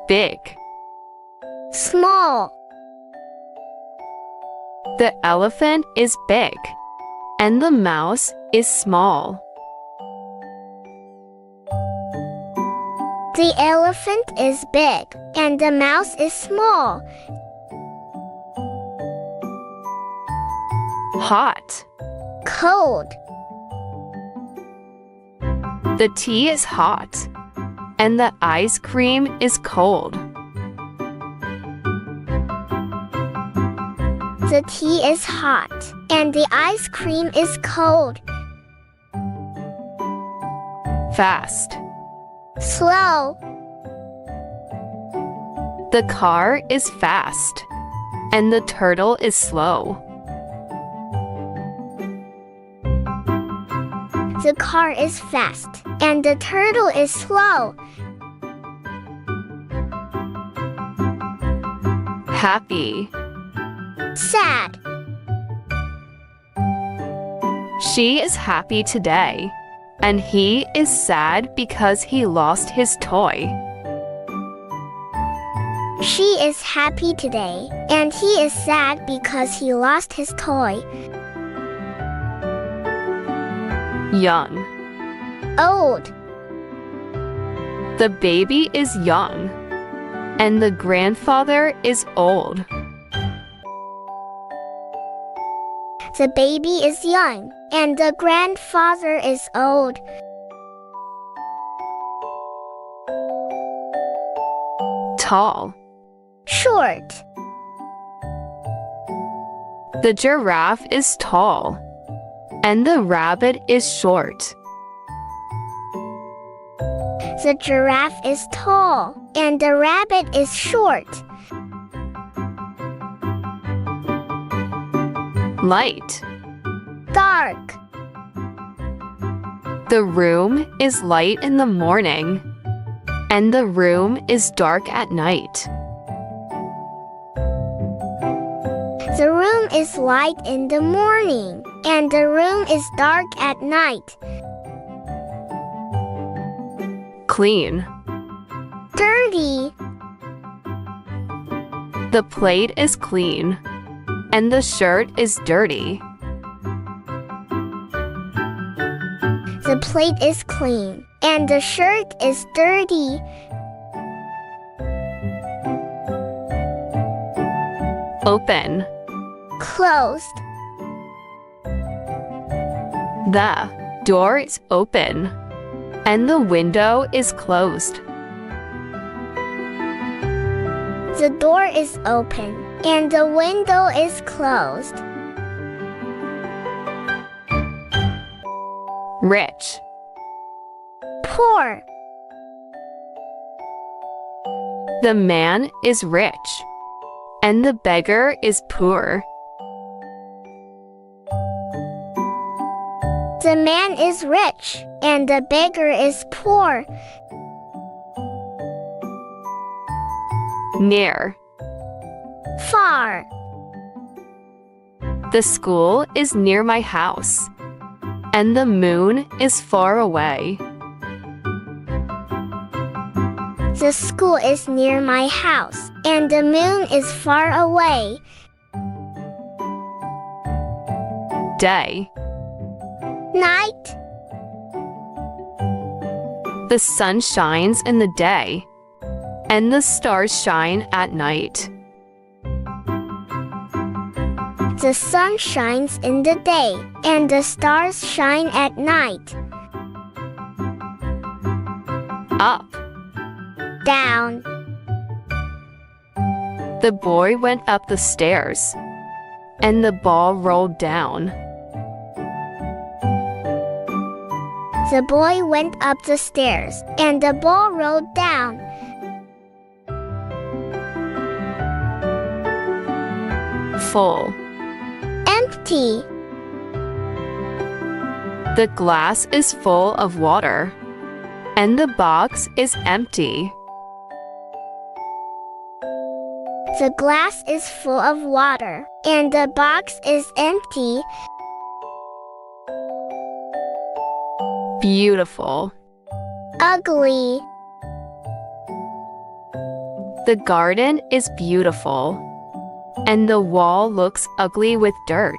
big. Small. The elephant is big, and the mouse is small. The elephant is big, and the mouse is small. Hot. Cold. The tea is hot, and the ice cream is cold. The tea is hot, and the ice cream is cold. Fast. Slow. The car is fast, and the turtle is slow. The car is fast, and the turtle is slow. Happy. Sad. She is happy today, and he is sad because he lost his toy. She is happy today, and he is sad because he lost his toy. Young. Old. The baby is young, and the grandfather is old. The baby is young, and the grandfather is old. Tall. Short. The giraffe is tall, and the rabbit is short. The giraffe is tall, and the rabbit is short. Light. Dark. The room is light in the morning, and the room is dark at night. The room is light in the morning, and the room is dark at night. Clean. Dirty. The plate is clean, and the shirt is dirty. The plate is clean, and the shirt is dirty. Open. Closed. The door is open, and the window is closed. The door is open, and the window is closed. Rich. Poor. The man is rich, and the beggar is poor. The man is rich, and the beggar is poor. Near. Far. The school is near my house, and the moon is far away. The school is near my house, and the moon is far away. Day. Night. The sun shines in the day, and the stars shine at night. The sun shines in the day, and the stars shine at night. Up. Down. The boy went up the stairs, and the ball rolled down. The boy went up the stairs, and the ball rolled down. Full. Empty. The glass is full of water, and the box is empty. The glass is full of water, and the box is empty. Beautiful. Ugly. The garden is beautiful, and the wall looks ugly with dirt.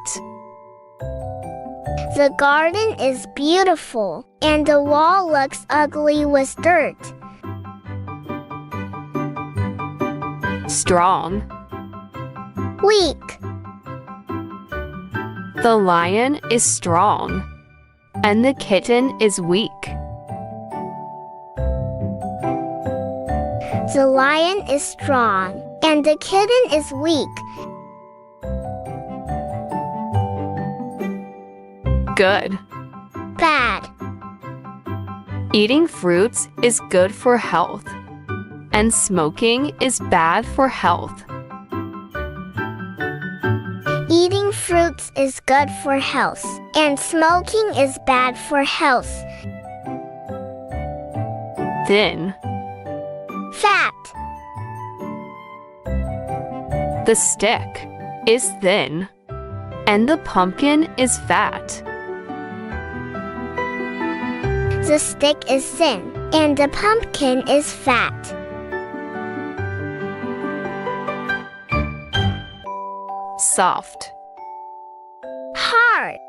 The garden is beautiful, and the wall looks ugly with dirt. Strong. Weak. The lion is strong, and the kitten is weak. The lion is strong, and the kitten is weak. Good. Bad. Eating fruits is good for health, and smoking is bad for health. Eating fruits is good for health, and smoking is bad for health. Thin. Fat. The stick is thin, and the pumpkin is fat. The stick is thin, and the pumpkin is fat. Soft. Hard.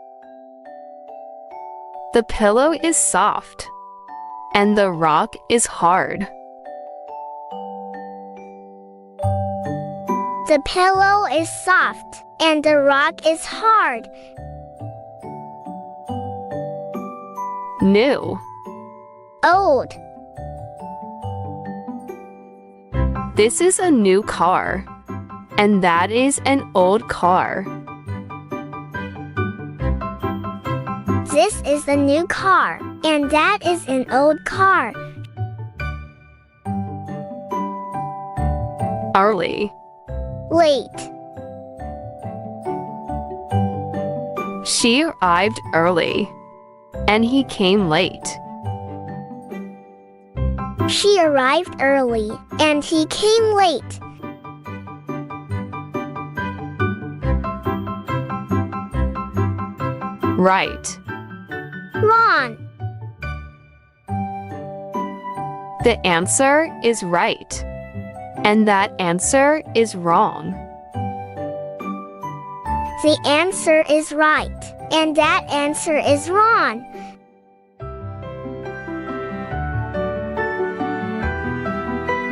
The pillow is soft, and the rock is hard. The pillow is soft, and the rock is hard. New. Old. This is a new car, and that is an old car. This is a new car, and that is an old car. Early. Late. She arrived early, and he came late. She arrived early, and he came late. Right. Wrong. The answer is right, and that answer is wrong. The answer is right, and that answer is wrong.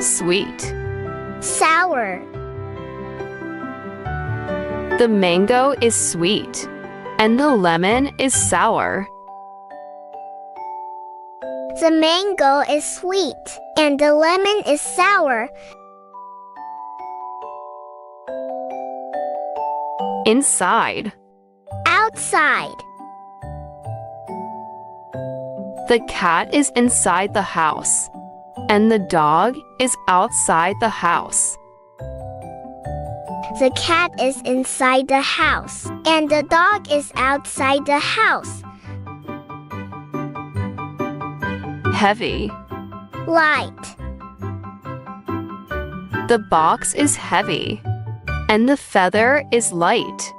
Sweet. Sour. The mango is sweet, and the lemon is sour. The mango is sweet, and the lemon is sour. Inside. Outside. The cat is inside the house, and the dog is outside the house. The cat is inside the house, and the dog is outside the house. Heavy. Light. The box is heavy, and the feather is light.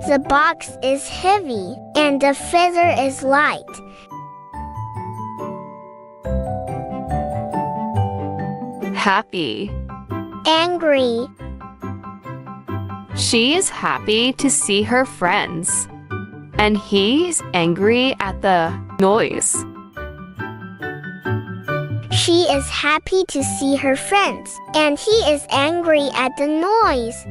The box is heavy, and the feather is light. Happy. Angry. She is happy to see her friends, and he is angry at the noise. She is happy to see her friends, and he is angry at the noise.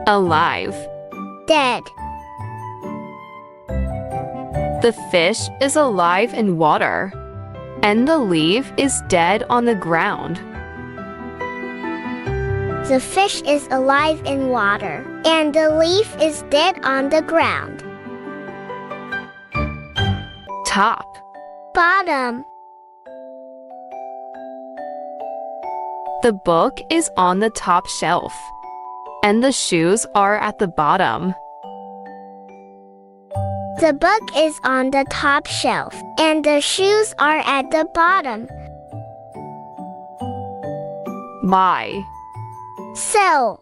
Alive. Dead. The fish is alive in water, and the leaf is dead on the ground. The fish is alive in water, and the leaf is dead on the ground. Top. Bottom. The book is on the top shelf, and the shoes are at the bottom. The book is on the top shelf, and the shoes are at the bottom. Buy. Sell.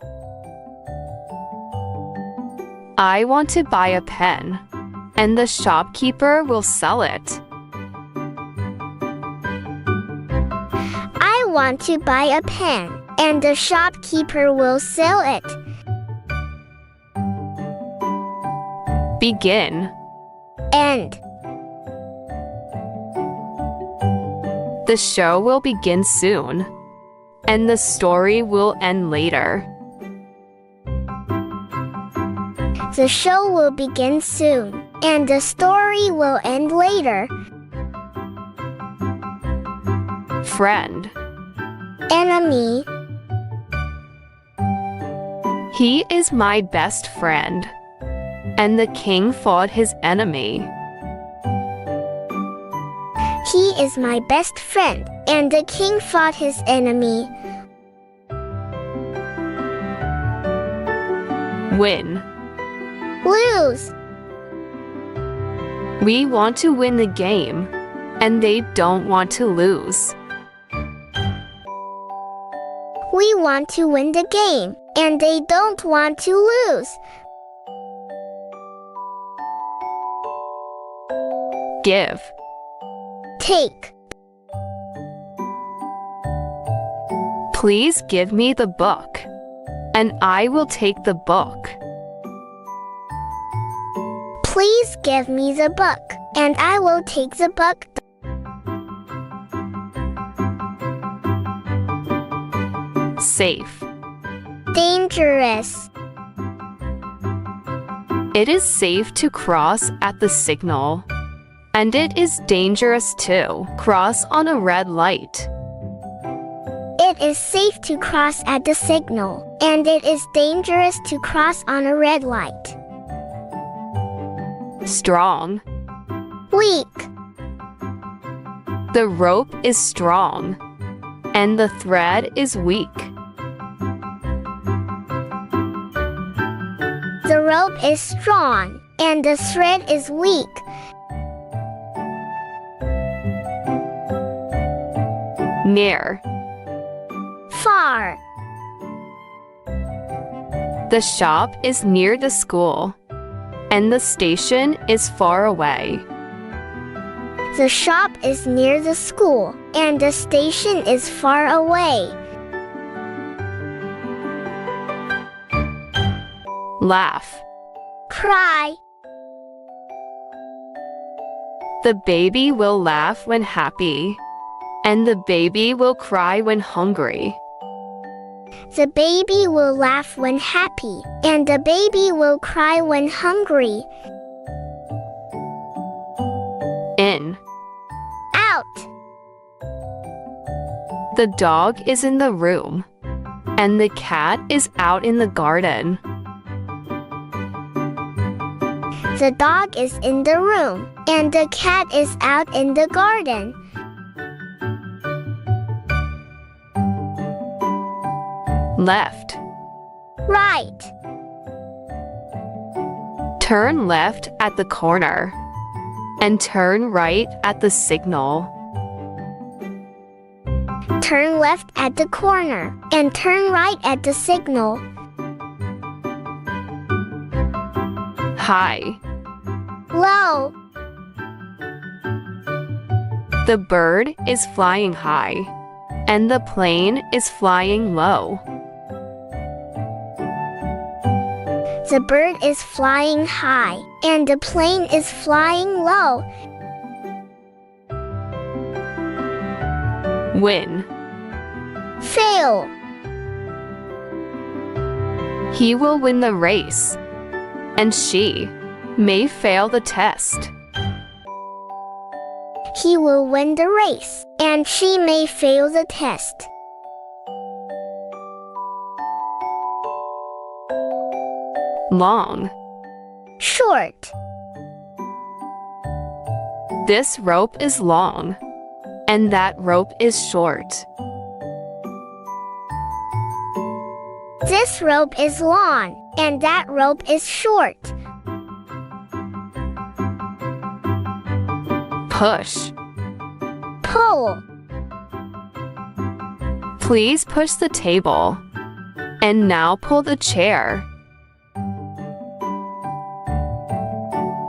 I want to buy a pen, and the shopkeeper will sell it. want to buy a pen, and the shopkeeper will sell it. Begin. End. The show will begin soon, and the story will end later. The show will begin soon, and the story will end later. Friend. Enemy. He is my best friend, and the king fought his enemy. He is my best friend, and the king fought his enemy. Win. Lose. We want to win the game, and they don't want to lose. We want to win the game, and they don't want to lose. Give. Take. Please give me the book, and I will take the book. Please give me the book, and I will take the book. Safe. Dangerous. It is safe to cross at the signal, and it is dangerous to cross on a red light. It is safe to cross at the signal, and it is dangerous to cross on a red light. Strong. Weak. The rope is strong, and the thread is weak. The rope is strong, and the thread is weak. Near. Far. The shop is near the school, and the station is far away. The shop is near the school, and the station is far away. Laugh. Cry. The baby will laugh when happy, and the baby will cry when hungry. The baby will laugh when happy, and the baby will cry when hungry. In. Out. The dog is in the room, and the cat is out in the garden. The dog is in the room, and the cat is out in the garden. Left. Right. Turn left at the corner, and turn right at the signal. Turn left at the corner, and turn right at the signal. High. Low. The bird is flying high, and the plane is flying low. The bird is flying high, and the plane is flying low. Win. Fail. He will win the race, and she may fail the test. He will win the race, and she may fail the test. Long. Short. This rope is long, and that rope is short. This rope is long, and that rope is short. Push. Pull. Please push the table, and now pull the chair.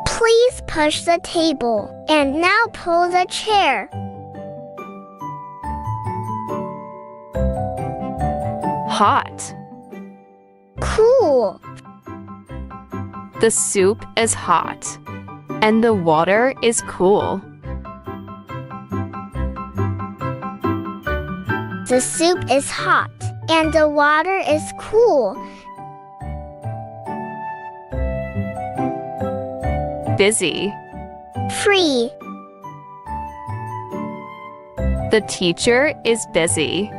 Please push the table, and now pull the chair. Hot. Cool. The soup is hot, and the water is cool. The soup is hot, and the water is cool. Busy. Free. The teacher is busy,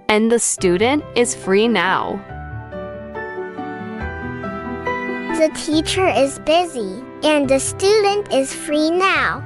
and the student is free now. The teacher is busy, and the student is free now.